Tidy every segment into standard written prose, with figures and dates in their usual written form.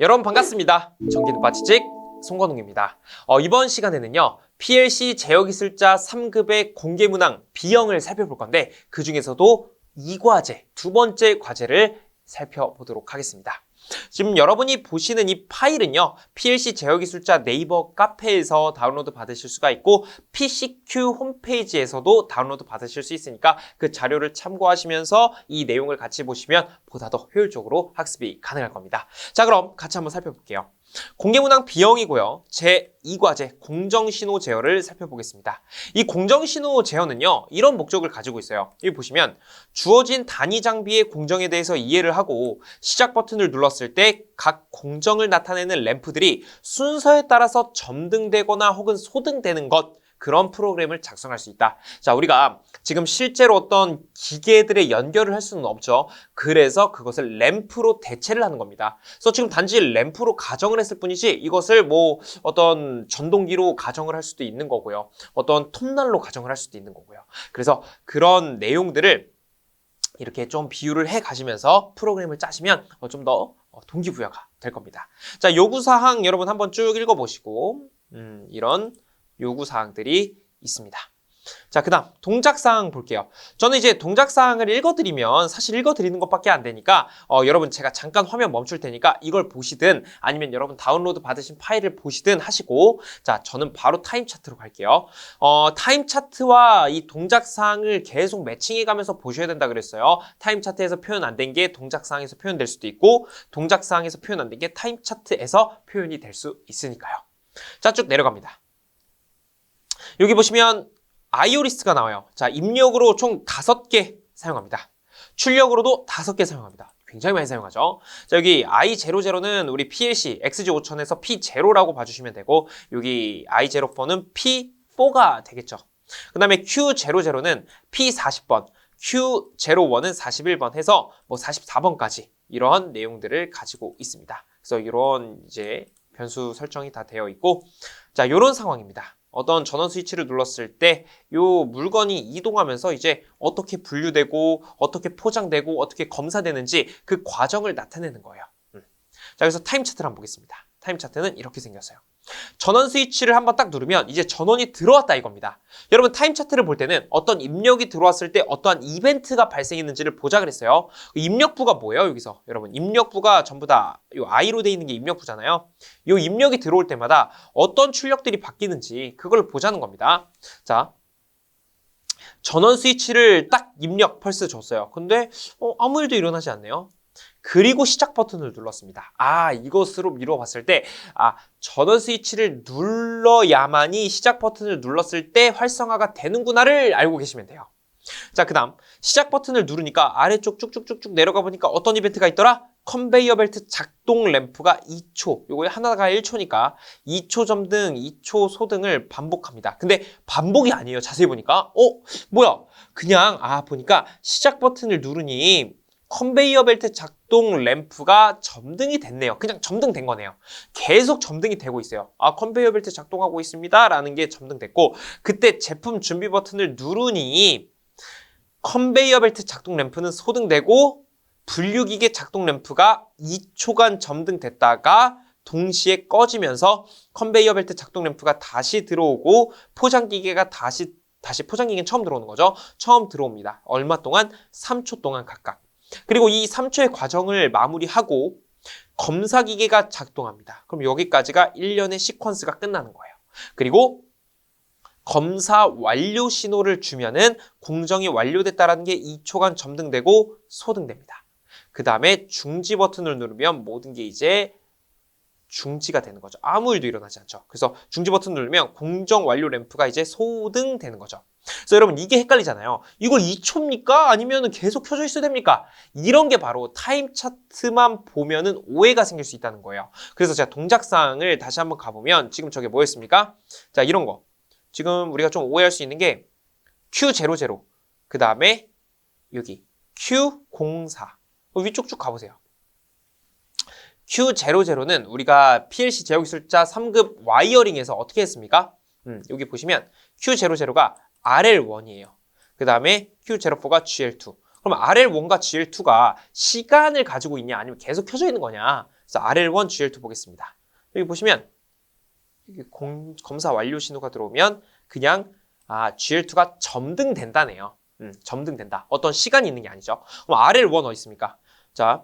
여러분 반갑습니다. 전기는 빠지직 송건웅입니다. 이번 시간에는요. PLC 제어기술자 3급의 공개문항 B형을 살펴볼 건데 그 중에서도 2과제, 두 번째 과제를 살펴보도록 하겠습니다. 지금 여러분이 보시는 이 파일은요. PLC 제어기술자 네이버 카페에서 다운로드 받으실 수가 있고 PCQ 홈페이지에서도 다운로드 받으실 수 있으니까 그 자료를 참고하시면서 이 내용을 같이 보시면 보다 더 효율적으로 학습이 가능할 겁니다. 자, 그럼 같이 한번 살펴볼게요. 공개문항 B형이고요. 제2과제 공정신호 제어를 살펴보겠습니다. 이 공정신호 제어는요. 이런 목적을 가지고 있어요. 여기 보시면 주어진 단위 장비의 공정에 대해서 이해를 하고 시작 버튼을 눌렀을 때 각 공정을 나타내는 램프들이 순서에 따라서 점등되거나 혹은 소등되는 것, 그런 프로그램을 작성할 수 있다. 자, 우리가 지금 실제로 어떤 기계들의 연결을 할 수는 없죠. 그래서 그것을 램프로 대체를 하는 겁니다. 그래서 지금 단지 램프로 가정을 했을 뿐이지 이것을 뭐 어떤 전동기로 가정을 할 수도 있는 거고요. 어떤 톱날로 가정을 할 수도 있는 거고요. 그래서 그런 내용들을 이렇게 좀 비유를 해 가시면서 프로그램을 짜시면 좀 더 동기부여가 될 겁니다. 자, 요구사항 여러분 한번 쭉 읽어보시고 이런 요구사항들이 있습니다. 자, 그 다음 동작사항 볼게요. 저는 이제 동작사항을 읽어드리면 사실 읽어드리는 것밖에 안 되니까 여러분 제가 잠깐 화면 멈출 테니까 이걸 보시든 아니면 여러분 다운로드 받으신 파일을 보시든 하시고, 자, 저는 바로 타임 차트로 갈게요. 타임 차트와 이 동작사항을 계속 매칭해 가면서 보셔야 된다 그랬어요. 타임 차트에서 표현 안 된 게 동작사항에서 표현될 수도 있고 동작사항에서 표현 안 된 게 타임 차트에서 표현이 될 수 있으니까요. 자, 쭉 내려갑니다. 여기 보시면 아이오리스트가 나와요. 자, 입력으로 총 5개 사용합니다. 출력으로도 5개 사용합니다. 굉장히 많이 사용하죠. 자, 여기 I00는 우리 PLC XG5000에서 P0라고 봐주시면 되고, 여기 I04는 P4가 되겠죠. 그 다음에 Q00는 P40번, Q01은 41번 해서 뭐 44번까지 이런 내용들을 가지고 있습니다. 그래서 이런 이제 변수 설정이 다 되어 있고, 자, 이런 상황입니다. 어떤 전원 스위치를 눌렀을 때 이 물건이 이동하면서 이제 어떻게 분류되고 어떻게 포장되고 어떻게 검사되는지 그 과정을 나타내는 거예요. 자, 그래서 타임 차트를 한번 보겠습니다. 타임 차트는 이렇게 생겼어요. 전원 스위치를 한번 딱 누르면 이제 전원이 들어왔다 이겁니다. 여러분 타임 차트를 볼 때는 어떤 입력이 들어왔을 때 어떠한 이벤트가 발생했는지를 보자 그랬어요. 입력부가 뭐예요? 여기서 여러분 입력부가 전부 다 이 I로 돼 있는 게 입력부잖아요. 이 입력이 들어올 때마다 어떤 출력들이 바뀌는지 그걸 보자는 겁니다. 자, 전원 스위치를 딱 입력 펄스 줬어요. 근데 아무 일도 일어나지 않네요. 그리고 시작 버튼을 눌렀습니다. 이것으로 미뤄봤을 때 전원 스위치를 눌러야만이 시작 버튼을 눌렀을 때 활성화가 되는구나를 알고 계시면 돼요. 자, 그 다음 시작 버튼을 누르니까 아래쪽 쭉쭉쭉쭉 내려가 보니까 어떤 이벤트가 있더라? 컨베이어 벨트 작동 램프가 2초, 요거 하나가 1초니까 2초 점등, 2초 소등을 반복합니다. 근데 반복이 아니에요. 자세히 보니까 뭐야? 그냥 보니까 시작 버튼을 누르니 컨베이어 벨트 작동 램프가 점등이 됐네요. 그냥 점등된 거네요. 계속 점등이 되고 있어요. 컨베이어 벨트 작동하고 있습니다 라는 게 점등됐고, 그때 제품 준비 버튼을 누르니 컨베이어 벨트 작동 램프는 소등되고 분류기계 작동 램프가 2초간 점등됐다가 동시에 꺼지면서 컨베이어 벨트 작동 램프가 다시 들어오고 포장기계가 다시 포장기계는 처음 들어오는 거죠. 처음 들어옵니다. 얼마 동안? 3초 동안 각각. 그리고 이 3초의 과정을 마무리하고 검사기계가 작동합니다. 그럼 여기까지가 1년의 시퀀스가 끝나는 거예요. 그리고 검사 완료 신호를 주면은 공정이 완료됐다라는 게 2초간 점등되고 소등됩니다. 그 다음에 중지 버튼을 누르면 모든 게 이제 중지가 되는 거죠. 아무 일도 일어나지 않죠. 그래서 중지 버튼 누르면 공정 완료 램프가 이제 소등되는 거죠. 그래서 여러분 이게 헷갈리잖아요. 이걸 2초입니까? 아니면 계속 켜져 있어야 됩니까? 이런 게 바로 타임 차트만 보면은 오해가 생길 수 있다는 거예요. 그래서 제가 동작사항을 다시 한번 가보면 지금 저게 뭐였습니까? 자, 이런 거. 지금 우리가 좀 오해할 수 있는 게 Q00, 그 다음에 여기 Q04. 위쪽 쭉 가보세요. Q00는 우리가 PLC 제어기술자 3급 와이어링에서 어떻게 했습니까? 여기 보시면 Q00가 RL1이에요. 그 다음에 Q04가 GL2. 그럼 RL1과 GL2가 시간을 가지고 있냐 아니면 계속 켜져 있는 거냐. 그래서 RL1, GL2 보겠습니다. 여기 보시면 검사 완료 신호가 들어오면 그냥 GL2가 점등된다네요. 점등된다. 어떤 시간이 있는 게 아니죠. 그럼 RL1 어디 있습니까? 자,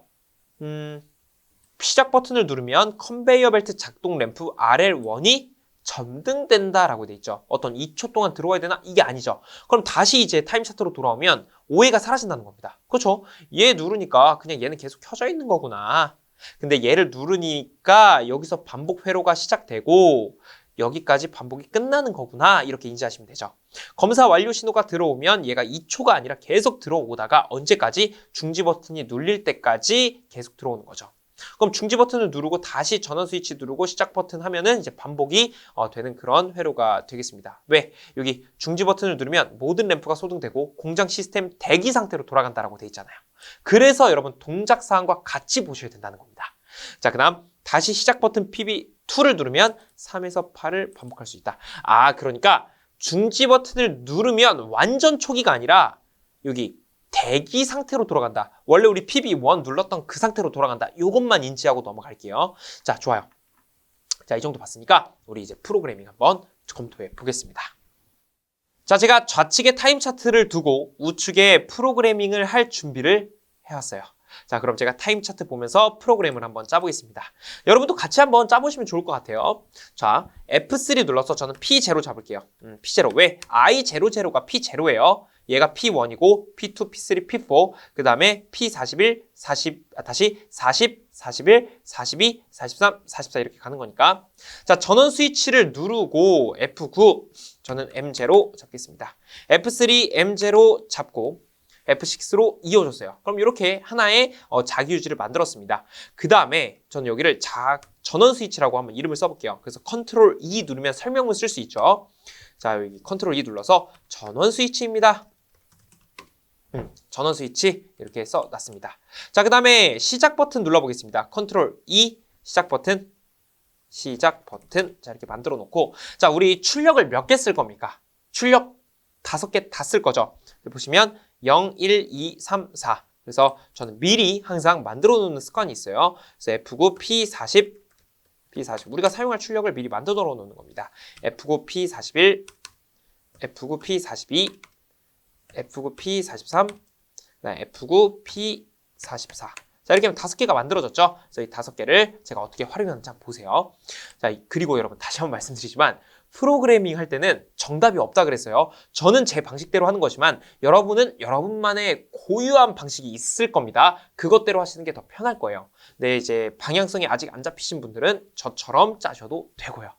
시작 버튼을 누르면 컨베이어 벨트 작동 램프 RL1이 점등된다라고 돼 있죠. 어떤 2초 동안 들어와야 되나? 이게 아니죠. 그럼 다시 이제 타임 차트로 돌아오면 오해가 사라진다는 겁니다. 그렇죠? 얘 누르니까 그냥 얘는 계속 켜져 있는 거구나. 근데 얘를 누르니까 여기서 반복 회로가 시작되고 여기까지 반복이 끝나는 거구나. 이렇게 인지하시면 되죠. 검사 완료 신호가 들어오면 얘가 2초가 아니라 계속 들어오다가 언제까지? 중지 버튼이 눌릴 때까지 계속 들어오는 거죠. 그럼 중지 버튼을 누르고 다시 전원 스위치 누르고 시작 버튼 하면은 이제 반복이 되는 그런 회로가 되겠습니다. 왜? 여기 중지 버튼을 누르면 모든 램프가 소등되고 공장 시스템 대기 상태로 돌아간다라고 돼 있잖아요. 그래서 여러분 동작 사항과 같이 보셔야 된다는 겁니다. 자, 그다음 다시 시작 버튼 PB2를 누르면 3에서 8을 반복할 수 있다. 그러니까 중지 버튼을 누르면 완전 초기가 아니라 여기 대기 상태로 돌아간다. 원래 우리 PB1 눌렀던 그 상태로 돌아간다. 이것만 인지하고 넘어갈게요. 자, 좋아요. 자, 이 정도 봤으니까 우리 이제 프로그래밍 한번 검토해 보겠습니다. 자, 제가 좌측에 타임 차트를 두고 우측에 프로그래밍을 할 준비를 해왔어요. 자, 그럼 제가 타임 차트 보면서 프로그램을 한번 짜보겠습니다. 여러분도 같이 한번 짜보시면 좋을 것 같아요. 자, F3 눌러서 저는 P0 잡을게요. P0. 왜? I00가 P0예요. 얘가 P1이고 P2, P3, P4 그 다음에 P41, 40, 41, 42, 43, 44 이렇게 가는 거니까 자, 전원 스위치를 누르고 F9 저는 M0 잡겠습니다. F3, M0 잡고 F6로 이어줬어요. 그럼 이렇게 하나의 자기 유지를 만들었습니다. 그 다음에 저는 여기를 전원 스위치라고 한번 이름을 써볼게요. 그래서 컨트롤 E 누르면 설명문 쓸 수 있죠. 자, 여기 컨트롤 E 눌러서 전원 스위치입니다. 전원 스위치 이렇게 써놨습니다. 자, 그 다음에 시작 버튼 눌러보겠습니다. 컨트롤 E 시작 버튼 자, 이렇게 만들어 놓고 자, 우리 출력을 몇 개 쓸 겁니까? 출력 5개 다 쓸 거죠. 보시면 0, 1, 2, 3, 4 그래서 저는 미리 항상 만들어 놓는 습관이 있어요. 그래서 F9, P40 우리가 사용할 출력을 미리 만들어 놓는 겁니다. F9, P41 F9, P42 F9, P43 F9, P44 자, 이렇게 하면 5개가 만들어졌죠. 그래서 이 5개를 제가 어떻게 활용하는지 한번 보세요. 자, 그리고 여러분 다시 한번 말씀드리지만 프로그래밍 할 때는 정답이 없다 그랬어요. 저는 제 방식대로 하는 거지만 여러분은 여러분만의 고유한 방식이 있을 겁니다. 그것대로 하시는 게 더 편할 거예요. 네, 이제 방향성이 아직 안 잡히신 분들은 저처럼 짜셔도 되고요.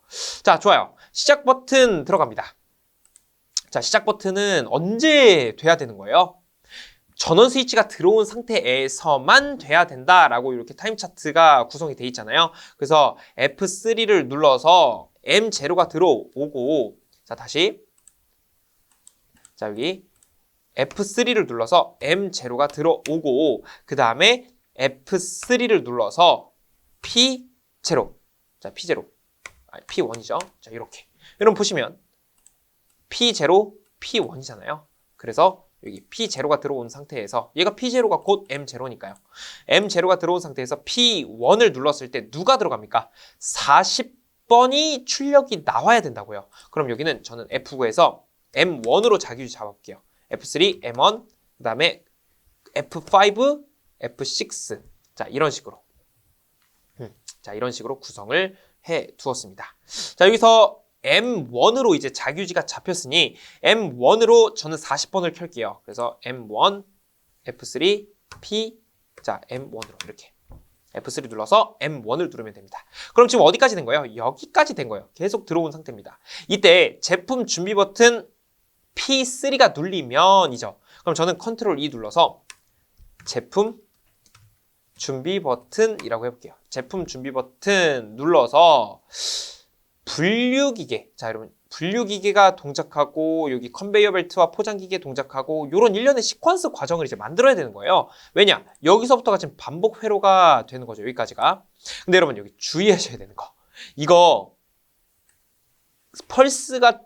자, 좋아요. 시작 버튼 들어갑니다. 자, 시작 버튼은 언제 돼야 되는 거예요? 전원 스위치가 들어온 상태에서만 돼야 된다라고 이렇게 타임 차트가 구성이 돼 있잖아요. 그래서 F3를 눌러서 M0가 들어오고 자, 다시 자, 여기 F3를 눌러서 M0가 들어오고 그 다음에 F3를 눌러서 P0 자, P0 P1이죠. 자, 이렇게 여러분 보시면 P0, P1이잖아요. 그래서 여기 P0가 들어온 상태에서 얘가 P0가 곧 M0니까요. M0가 들어온 상태에서 P1을 눌렀을 때 누가 들어갑니까? 40번이 출력이 나와야 된다고요. 그럼 여기는 저는 F9에서 M1으로 자기유지 잡아볼게요. F3, M1, 그 다음에 F5, F6 자, 이런 식으로 자, 이런 식으로 구성을 해 두었습니다. 자, 여기서 M1으로 이제 자기유지가 잡혔으니 M1으로 저는 40번을 켤게요. 그래서 M1, F3, P, 자, M1으로 이렇게 F3 눌러서 M1을 누르면 됩니다. 그럼 지금 어디까지 된 거예요? 여기까지 된 거예요. 계속 들어온 상태입니다. 이때 제품 준비 버튼 P3가 눌리면이죠. 그럼 저는 컨트롤 E 눌러서 제품 준비 버튼이라고 해볼게요. 제품 준비 버튼 눌러서 분류기계 자, 여러분 분류기계가 동작하고 여기 컨베이어 벨트와 포장기계 동작하고 이런 일련의 시퀀스 과정을 이제 만들어야 되는 거예요. 왜냐? 여기서부터가 지금 반복 회로가 되는 거죠. 여기까지가. 근데 여러분 여기 주의하셔야 되는 거. 이거 펄스가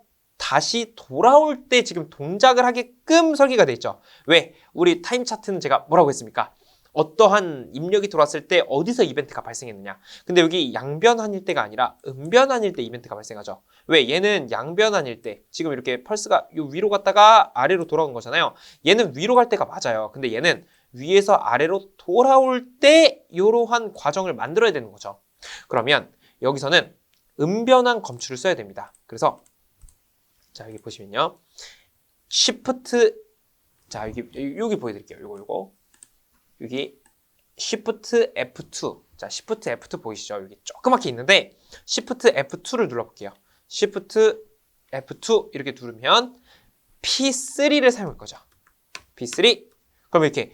다시 돌아올 때 지금 동작을 하게끔 설계가 돼 있죠. 왜? 우리 타임 차트는 제가 뭐라고 했습니까? 어떠한 입력이 들어왔을 때 어디서 이벤트가 발생했느냐. 근데 여기 양변환일 때가 아니라 음변환일 때 이벤트가 발생하죠. 왜? 얘는 양변환일 때 지금 이렇게 펄스가 요 위로 갔다가 아래로 돌아온 거잖아요. 얘는 위로 갈 때가 맞아요. 근데 얘는 위에서 아래로 돌아올 때 이러한 과정을 만들어야 되는 거죠. 그러면 여기서는 음변환 검출을 써야 됩니다. 그래서 자 여기 보시면요. Shift 자 여기 보여드릴게요. 요거 여기 Shift F2 자 Shift F2 보이시죠? 여기 조그맣게 있는데 Shift F2를 눌러볼게요. Shift F2 이렇게 누르면 P3를 사용할 거죠. P3 그럼 이렇게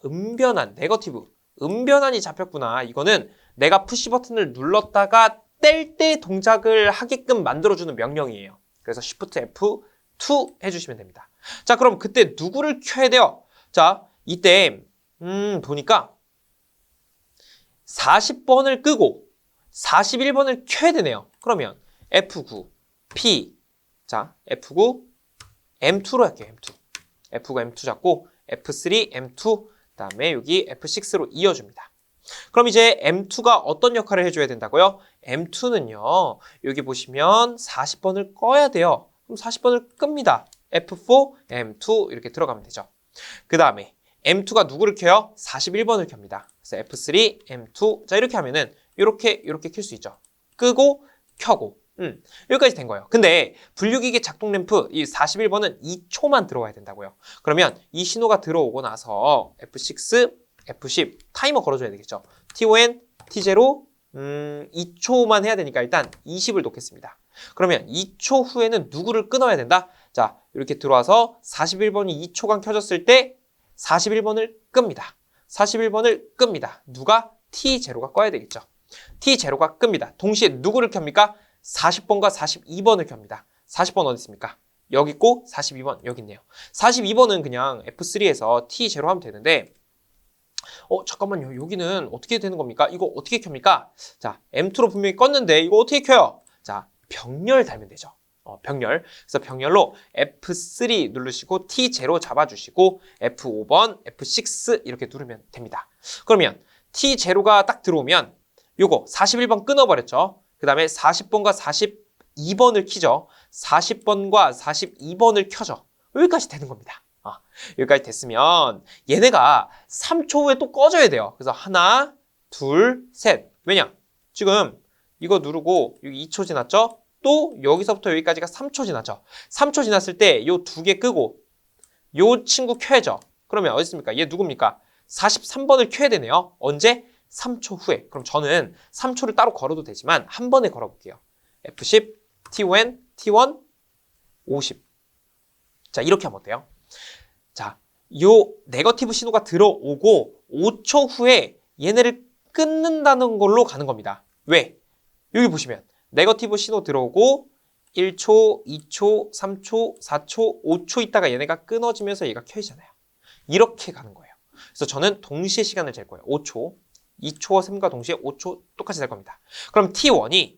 음변환 네거티브 음변환이 잡혔구나. 이거는 내가 푸시 버튼을 눌렀다가 뗄 때 동작을 하게끔 만들어주는 명령이에요. 그래서 Shift F2 해주시면 됩니다. 자, 그럼 그때 누구를 켜야 돼요? 자, 이때 보니까 40번을 끄고 41번을 켜야 되네요. 그러면 F9, P, 자, F9, M2로 할게요. M2. F9, M2 잡고 F3, M2, 그다음에 여기 F6로 이어줍니다. 그럼 이제 M2가 어떤 역할을 해줘야 된다고요? M2는요, 여기 보시면 40번을 꺼야 돼요. 그럼 40번을 끕니다. F4, M2 이렇게 들어가면 되죠. 그 다음에 M2가 누구를 켜요? 41번을 켭니다. 그래서 F3, M2 자 이렇게 하면은 이렇게 켤 수 있죠. 끄고 켜고 여기까지 된 거예요. 근데 분류기계 작동 램프 이 41번은 2초만 들어와야 된다고요. 그러면 이 신호가 들어오고 나서 F6, F10 타이머 걸어줘야 되겠죠. T5N, T0 2초만 해야 되니까 일단 20을 놓겠습니다. 그러면 2초 후에는 누구를 끊어야 된다? 자 이렇게 들어와서 41번이 2초간 켜졌을 때 41번을 끕니다. 41번을 끕니다. 누가? T0가 꺼야 되겠죠. T0가 끕니다. 동시에 누구를 켭니까? 40번과 42번을 켭니다. 40번 어디 있습니까? 여기 있고 42번 여기 있네요. 42번은 그냥 F3에서 T0 하면 되는데 잠깐만요. 여기는 어떻게 되는 겁니까? 이거 어떻게 켭니까? 자, M2로 분명히 껐는데 이거 어떻게 켜요? 자, 병렬 달면 되죠. 병렬. 그래서 병렬로 F3 누르시고 T0 잡아주시고 F5번, F6 이렇게 누르면 됩니다. 그러면 T0가 딱 들어오면 요거 41번 끊어버렸죠. 그 다음에 40번과 42번을 키죠. 40번과 42번을 켜죠. 여기까지 되는 겁니다. 여기까지 됐으면 얘네가 3초 후에 또 꺼져야 돼요. 그래서 하나, 둘, 셋. 왜냐? 지금 이거 누르고 여기 2초 지났죠? 또 여기서부터 여기까지가 3초 지났죠? 3초 지났을 때 요 두 개 끄고 요 친구 켜야죠. 그러면 어디 있습니까? 얘 누굽니까? 43번을 켜야 되네요. 언제? 3초 후에. 그럼 저는 3초를 따로 걸어도 되지만 한 번에 걸어볼게요. F10, T1, T1, 50. 자, 이렇게 하면 어때요? 자, 요 네거티브 신호가 들어오고 5초 후에 얘네를 끊는다는 걸로 가는 겁니다. 왜? 여기 보시면 네거티브 신호 들어오고 1초, 2초, 3초, 4초, 5초 있다가 얘네가 끊어지면서 얘가 켜지잖아요. 이렇게 가는 거예요. 그래서 저는 동시에 시간을 잴 거예요. 5초, 2초와 3과 동시에 5초 똑같이 될 겁니다. 그럼 T1이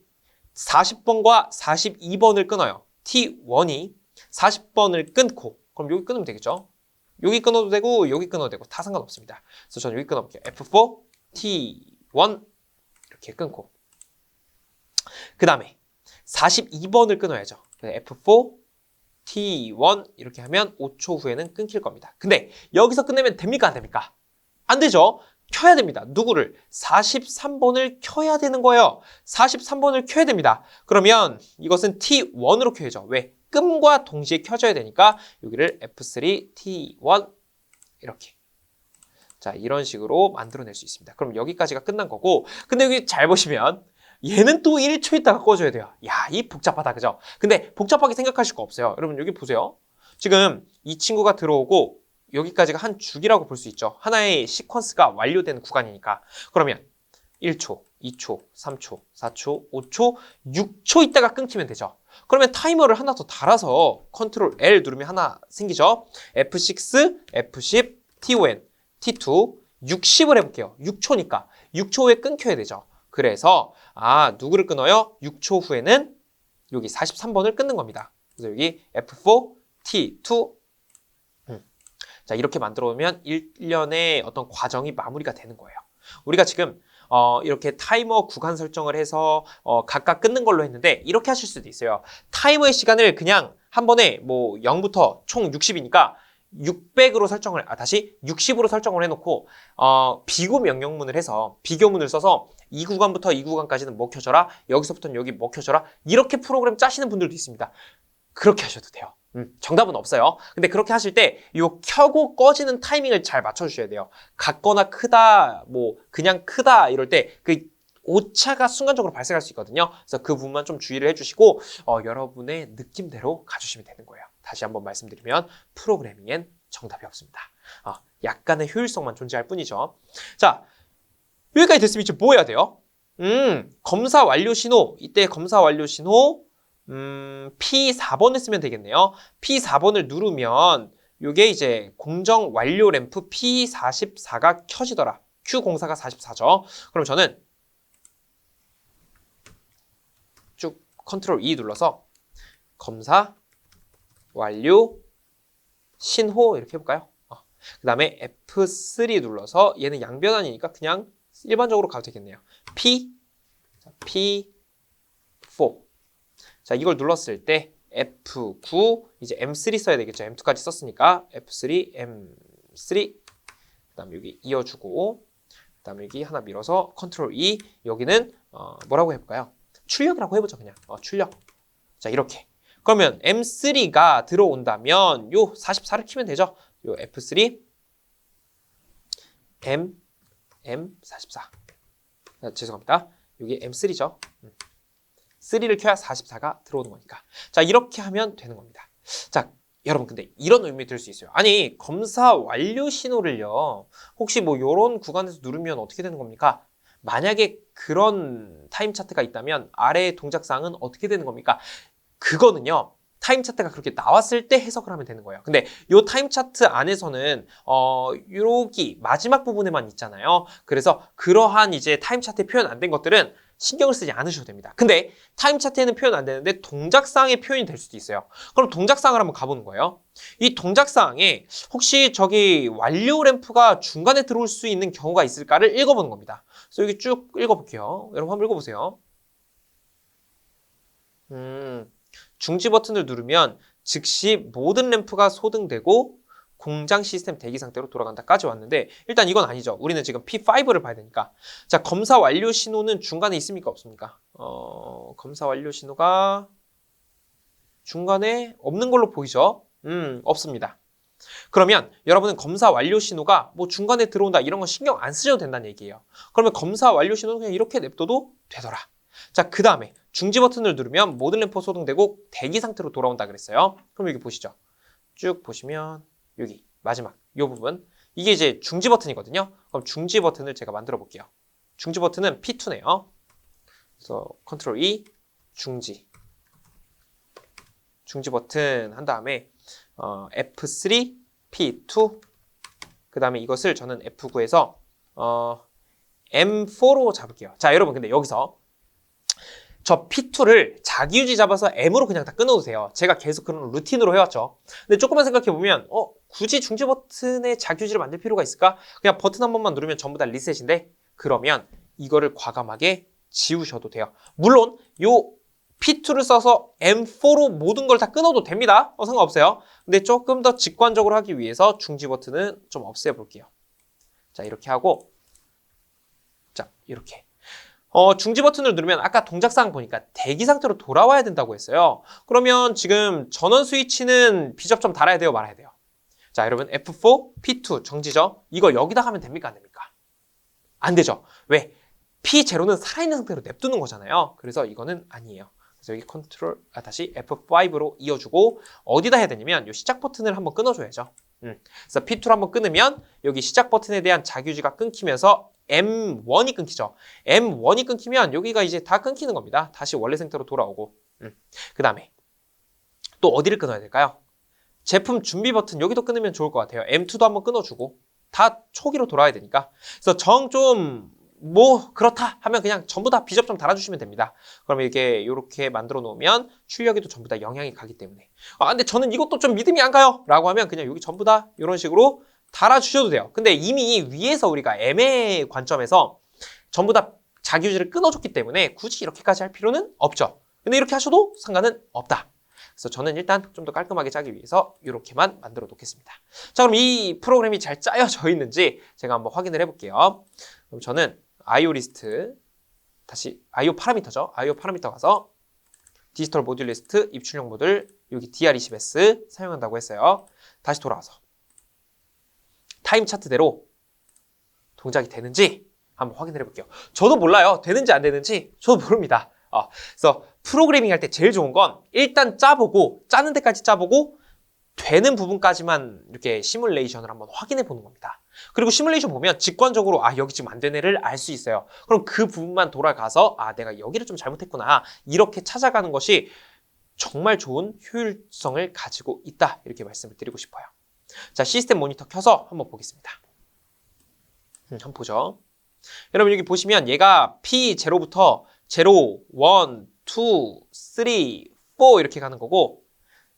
40번과 42번을 끊어요. T1이 40번을 끊고 그럼 여기 끊으면 되겠죠? 여기 끊어도 되고 여기 끊어도 되고 다 상관없습니다. 그래서 저는 여기 끊어볼게요. F4, T1 이렇게 끊고 그 다음에 42번을 끊어야죠. F4, T1 이렇게 하면 5초 후에는 끊길 겁니다. 근데 여기서 끝내면 됩니까? 안 됩니까? 안 되죠. 켜야 됩니다. 누구를? 43번을 켜야 되는 거예요. 43번을 켜야 됩니다. 그러면 이것은 T1으로 켜야죠. 왜? 끔과 동시에 켜져야 되니까 여기를 F3, T1 이렇게 자 이런 식으로 만들어낼 수 있습니다. 그럼 여기까지가 끝난 거고 근데 여기 잘 보시면 얘는 또 1초 있다가 꺼줘야 돼요. 야, 이 복잡하다, 그죠? 근데 복잡하게 생각하실 거 없어요. 여러분 여기 보세요. 지금 이 친구가 들어오고 여기까지가 한 주기라고 볼 수 있죠. 하나의 시퀀스가 완료된 구간이니까. 그러면 1초, 2초, 3초, 4초, 5초, 6초 있다가 끊기면 되죠. 그러면 타이머를 하나 더 달아서 컨트롤 L 누르면 하나 생기죠. F6, F10, T1, T2, 60을 해볼게요. 6초니까. 6초 후에 끊겨야 되죠. 그래서 누구를 끊어요? 6초 후에는 여기 43번을 끊는 겁니다. 그래서 여기 F4, T2. 자, 이렇게 만들어 놓으면 1년의 어떤 과정이 마무리가 되는 거예요. 우리가 지금 이렇게 타이머 구간 설정을 해서 각각 끊는 걸로 했는데 이렇게 하실 수도 있어요. 타이머의 시간을 그냥 한 번에 뭐 0부터 총 60이니까 600으로 설정을 다시 60으로 설정을 해놓고 비교 명령문을 해서 비교문을 써서 이 구간부터 이 구간까지는 먹혀져라, 여기서부터는 여기 먹혀져라, 이렇게 프로그램 짜시는 분들도 있습니다. 그렇게 하셔도 돼요. 정답은 없어요. 근데 그렇게 하실 때 이 켜고 꺼지는 타이밍을 잘 맞춰주셔야 돼요. 같거나 크다, 뭐 그냥 크다 이럴 때 그 오차가 순간적으로 발생할 수 있거든요. 그래서 그 부분만 좀 주의를 해주시고 여러분의 느낌대로 가주시면 되는 거예요. 다시 한번 말씀드리면 프로그래밍엔 정답이 없습니다. 약간의 효율성만 존재할 뿐이죠. 자, 여기까지 됐으면 이제 뭐 해야 돼요? 검사 완료 신호. 이때 검사 완료 신호 P4번을 쓰면 되겠네요. P4번을 누르면 이게 이제 공정 완료 램프 P44가 켜지더라. Q04가 44죠. 그럼 저는 쭉 컨트롤 E 눌러서 검사 완료 신호 이렇게 해볼까요? 그 다음에 F3 눌러서 얘는 양변환이니까 그냥 일반적으로 가도 되겠네요. P4. 자, 이걸 눌렀을 때 F9 이제 M3 써야 되겠죠. M2까지 썼으니까 F3, M3 그다음 여기 이어주고 그다음 여기 하나 밀어서 컨트롤 E 여기는 뭐라고 해볼까요? 출력이라고 해보죠. 그냥 출력. 자, 이렇게 그러면 M3가 들어온다면 요 44를 키면 되죠. 요 F3 M44 죄송합니다. 여기 M3죠. 3를 켜야 44가 들어오는 거니까. 자, 이렇게 하면 되는 겁니다. 자, 여러분 근데 이런 의미 들 수 있어요. 아니, 검사 완료 신호를요. 혹시 뭐 이런 구간에서 누르면 어떻게 되는 겁니까? 만약에 그런 타임 차트가 있다면 아래의 동작사항은 어떻게 되는 겁니까? 그거는요. 타임 차트가 그렇게 나왔을 때 해석을 하면 되는 거예요. 근데 이 타임 차트 안에서는 여기 마지막 부분에만 있잖아요. 그래서 그러한 이제 타임 차트에 표현 안 된 것들은 신경을 쓰지 않으셔도 됩니다. 근데 타임 차트에는 표현 안 되는데 동작사항에 표현이 될 수도 있어요. 그럼 동작사항을 한번 가보는 거예요. 이 동작사항에 혹시 저기 완료 램프가 중간에 들어올 수 있는 경우가 있을까를 읽어보는 겁니다. 그래서 여기 쭉 읽어볼게요. 여러분 한번 읽어보세요. 중지 버튼을 누르면 즉시 모든 램프가 소등되고 공장 시스템 대기 상태로 돌아간다까지 왔는데 일단 이건 아니죠. 우리는 지금 P5를 봐야 되니까. 자, 검사 완료 신호는 중간에 있습니까? 없습니까? 검사 완료 신호가 중간에 없는 걸로 보이죠? 없습니다. 그러면 여러분은 검사 완료 신호가 뭐 중간에 들어온다 이런 거 신경 안 쓰셔도 된다는 얘기예요. 그러면 검사 완료 신호는 그냥 이렇게 냅둬도 되더라. 자, 그 다음에 중지 버튼을 누르면 모든 램프 소등되고 대기 상태로 돌아온다 그랬어요. 그럼 여기 보시죠. 쭉 보시면 여기 마지막 이 부분 이게 이제 중지 버튼이거든요. 그럼 중지 버튼을 제가 만들어 볼게요. 중지 버튼은 P2네요. 그래서 컨트롤 E 중지 버튼 한 다음에 F3 P2 그 다음에 이것을 저는 F9에서 M4로 잡을게요. 자, 여러분 근데 여기서 저 P2를 자기유지 잡아서 M으로 그냥 다 끊어두세요. 제가 계속 그런 루틴으로 해왔죠. 근데 조금만 생각해보면 굳이 중지 버튼에 자기유지를 만들 필요가 있을까? 그냥 버튼 한 번만 누르면 전부 다 리셋인데 그러면 이거를 과감하게 지우셔도 돼요. 물론 요 P2를 써서 M4로 모든 걸 다 끊어도 됩니다. 상관없어요. 근데 조금 더 직관적으로 하기 위해서 중지 버튼은 좀 없애볼게요. 자, 이렇게 하고 자, 이렇게 중지 버튼을 누르면 아까 동작사항 보니까 대기 상태로 돌아와야 된다고 했어요. 그러면 지금 전원 스위치는 비접점 달아야 돼요? 말아야 돼요? 자, 여러분 F4, P2 정지죠? 이거 여기다 하면 됩니까? 안 됩니까? 안 되죠. 왜? P0는 살아있는 상태로 냅두는 거잖아요. 그래서 이거는 아니에요. 그래서 여기 컨트롤 다시 F5로 이어주고 어디다 해야 되냐면 이 시작 버튼을 한번 끊어줘야죠. 그래서 P2를 한번 끊으면 여기 시작 버튼에 대한 자기유지가 끊기면서 M1이 끊기죠. M1이 끊기면 여기가 이제 다 끊기는 겁니다. 다시 원래 상태로 돌아오고. 그 다음에 또 어디를 끊어야 될까요? 제품 준비 버튼 여기도 끊으면 좋을 것 같아요. M2도 한번 끊어주고 다 초기로 돌아야 되니까. 그래서 정 좀 뭐 그렇다 하면 그냥 전부 다 비접 좀 달아주시면 됩니다. 그러면 이게 이렇게 만들어 놓으면 출력에도 전부 다 영향이 가기 때문에 근데 저는 이것도 좀 믿음이 안 가요 라고 하면 그냥 여기 전부 다 이런 식으로 달아주셔도 돼요. 근데 이미 위에서 우리가 M의 관점에서 전부 다 자기유지를 끊어줬기 때문에 굳이 이렇게까지 할 필요는 없죠. 근데 이렇게 하셔도 상관은 없다. 그래서 저는 일단 좀 더 깔끔하게 짜기 위해서 이렇게만 만들어 놓겠습니다. 자, 그럼 이 프로그램이 잘 짜여져 있는지 제가 한번 확인을 해볼게요. 그럼 저는 IO 리스트, 다시 IO 파라미터죠. IO 파라미터 가서 디지털 모듈 리스트 입출력 모듈 여기 DR20S 사용한다고 했어요. 다시 돌아와서 타임 차트대로 동작이 되는지 한번 확인을 해볼게요. 저도 몰라요. 되는지 안 되는지 저도 모릅니다. 그래서 프로그래밍 할 때 제일 좋은 건 일단 짜보고 짜는 데까지 짜보고 되는 부분까지만 이렇게 시뮬레이션을 한번 확인해 보는 겁니다. 그리고 시뮬레이션 보면 직관적으로 여기 지금 안 되네를 알 수 있어요. 그럼 그 부분만 돌아가서 내가 여기를 좀 잘못했구나 이렇게 찾아가는 것이 정말 좋은 효율성을 가지고 있다 이렇게 말씀을 드리고 싶어요. 자, 시스템 모니터 켜서 한번 보겠습니다. 한번 보죠. 여러분 여기 보시면 얘가 P0부터 0, 1, 2, 3, 4 이렇게 가는 거고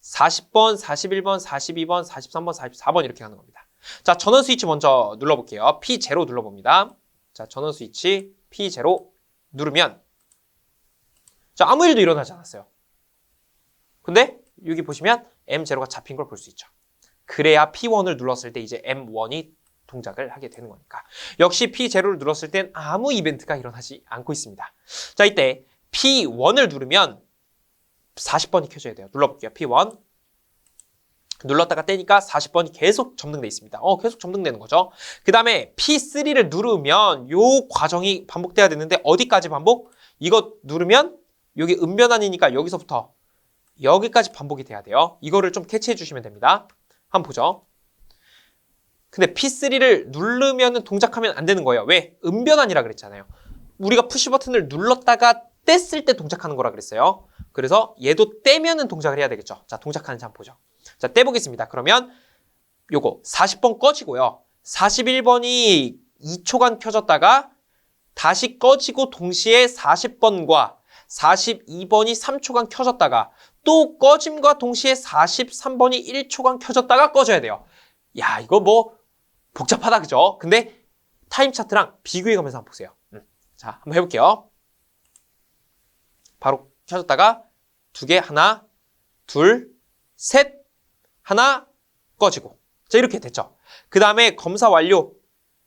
40번, 41번, 42번, 43번, 44번 이렇게 가는 겁니다. 자, 전원 스위치 먼저 눌러볼게요. P0 눌러봅니다. 자, 전원 스위치 P0 누르면 자, 아무 일도 일어나지 않았어요. 근데 여기 보시면 M0가 잡힌 걸 볼 수 있죠. 그래야 P1을 눌렀을 때 이제 M1이 동작을 하게 되는 거니까. 역시 P0를 눌렀을 땐 아무 이벤트가 일어나지 않고 있습니다. 자, 이때 P1을 누르면 40번이 켜져야 돼요. 눌러볼게요. P1 눌렀다가 떼니까 40번이 계속 점등돼 있습니다. 계속 점등되는 거죠. 그 다음에 P3를 누르면 요 과정이 반복돼야 되는데 어디까지 반복? 이거 누르면 여기 음변환이니까 여기서부터 여기까지 반복이 돼야 돼요. 이거를 좀 캐치해 주시면 됩니다. 한번 보죠. 근데 P3를 누르면 동작하면 안 되는 거예요. 왜? 음변환이라 그랬잖아요. 우리가 푸시 버튼을 눌렀다가 뗐을 때 동작하는 거라 그랬어요. 그래서 얘도 떼면은 동작을 해야 되겠죠. 자, 동작하는지 한번 보죠. 자, 떼보겠습니다. 그러면 요거 40번 꺼지고요. 41번이 2초간 켜졌다가 다시 꺼지고 동시에 40번과 42번이 3초간 켜졌다가 또 꺼짐과 동시에 43번이 1초간 켜졌다가 꺼져야 돼요. 야, 이거 뭐 복잡하다, 그죠? 근데 타임 차트랑 비교해가면서 한번 보세요. 자, 한번 해볼게요. 바로 켜졌다가 두 개, 하나, 둘, 셋, 하나, 꺼지고. 자, 이렇게 됐죠. 그 다음에 검사 완료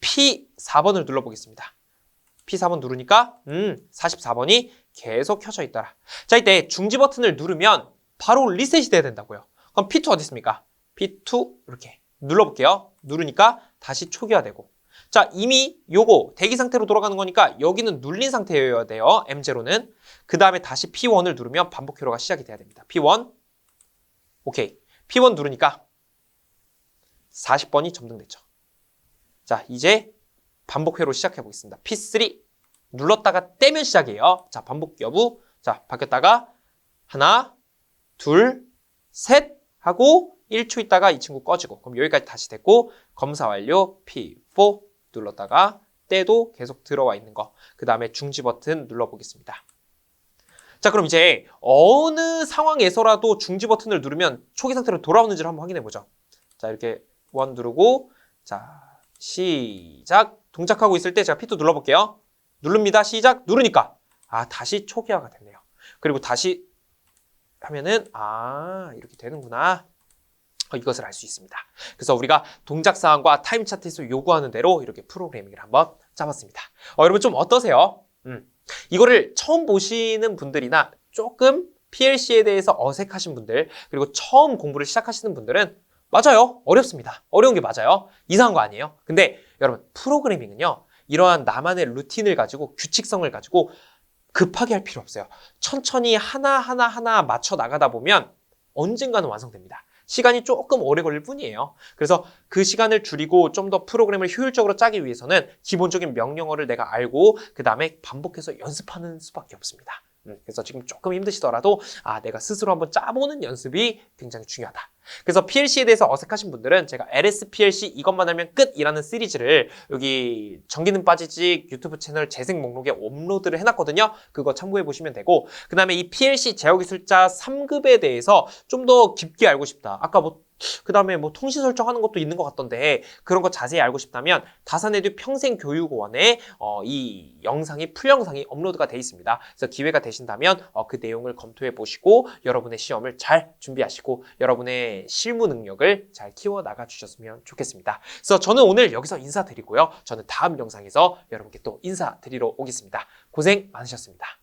P4번을 눌러보겠습니다. P4번 누르니까 44번이 계속 켜져 있더라. 자, 이때 중지 버튼을 누르면 바로 리셋이 돼야 된다고요. 그럼 P2 어디 있습니까? P2 이렇게 눌러볼게요. 누르니까 다시 초기화되고. 자, 이미 요거 대기 상태로 돌아가는 거니까 여기는 눌린 상태여야 돼요. M0는. 그 다음에 다시 P1을 누르면 반복 회로가 시작이 돼야 됩니다. P1 오케이. P1 누르니까 40번이 점등됐죠. 자, 이제 반복 회로 시작해 보겠습니다. P3 눌렀다가 떼면 시작이에요. 자, 반복 여부. 자, 바뀌었다가 하나, 둘, 셋 하고 1초 있다가 이 친구 꺼지고. 그럼 여기까지 다시 됐고 검사 완료 P4 눌렀다가 떼도 계속 들어와 있는 거. 그 다음에 중지 버튼 눌러보겠습니다. 자, 그럼 이제 어느 상황에서라도 중지 버튼을 누르면 초기 상태로 돌아오는지를 한번 확인해 보죠. 자, 이렇게 1 누르고 자, 시작. 동작하고 있을 때 제가 P2 눌러볼게요. 누릅니다. 시작. 누르니까 다시 초기화가 됐네요. 그리고 다시 하면은 이렇게 되는구나. 이것을 알 수 있습니다. 그래서 우리가 동작 사항과 타임 차트에서 요구하는 대로 이렇게 프로그래밍을 한번 짜봤습니다. 여러분 좀 어떠세요? 이거를 처음 보시는 분들이나 조금 PLC에 대해서 어색하신 분들, 그리고 처음 공부를 시작하시는 분들은 맞아요. 어렵습니다. 어려운 게 맞아요. 이상한 거 아니에요. 근데 여러분 프로그래밍은요. 이러한 나만의 루틴을 가지고 규칙성을 가지고 급하게 할 필요 없어요. 천천히 하나하나 맞춰 나가다 보면 언젠가는 완성됩니다. 시간이 조금 오래 걸릴 뿐이에요. 그래서 그 시간을 줄이고 좀 더 프로그램을 효율적으로 짜기 위해서는 기본적인 명령어를 내가 알고 그 다음에 반복해서 연습하는 수밖에 없습니다. 그래서 지금 조금 힘드시더라도 내가 스스로 한번 짜보는 연습이 굉장히 중요하다. 그래서 PLC에 대해서 어색하신 분들은 제가 LSPLC 이것만 알면 끝이라는 시리즈를 여기 전기는 빠지직 유튜브 채널 재생 목록에 업로드를 해놨거든요. 그거 참고해 보시면 되고, 그 다음에 이 PLC 제어기술자 3급에 대해서 좀 더 깊게 알고 싶다. 아까 그 다음에 통신 설정하는 것도 있는 것 같던데 그런 거 자세히 알고 싶다면 다산에듀 평생교육원에 이 영상이 풀영상이 업로드가 돼 있습니다. 그래서 기회가 되신다면 그 내용을 검토해 보시고 여러분의 시험을 잘 준비하시고 여러분의 실무 능력을 잘 키워 나가 주셨으면 좋겠습니다. 그래서 저는 오늘 여기서 인사드리고요. 저는 다음 영상에서 여러분께 또 인사드리러 오겠습니다. 고생 많으셨습니다.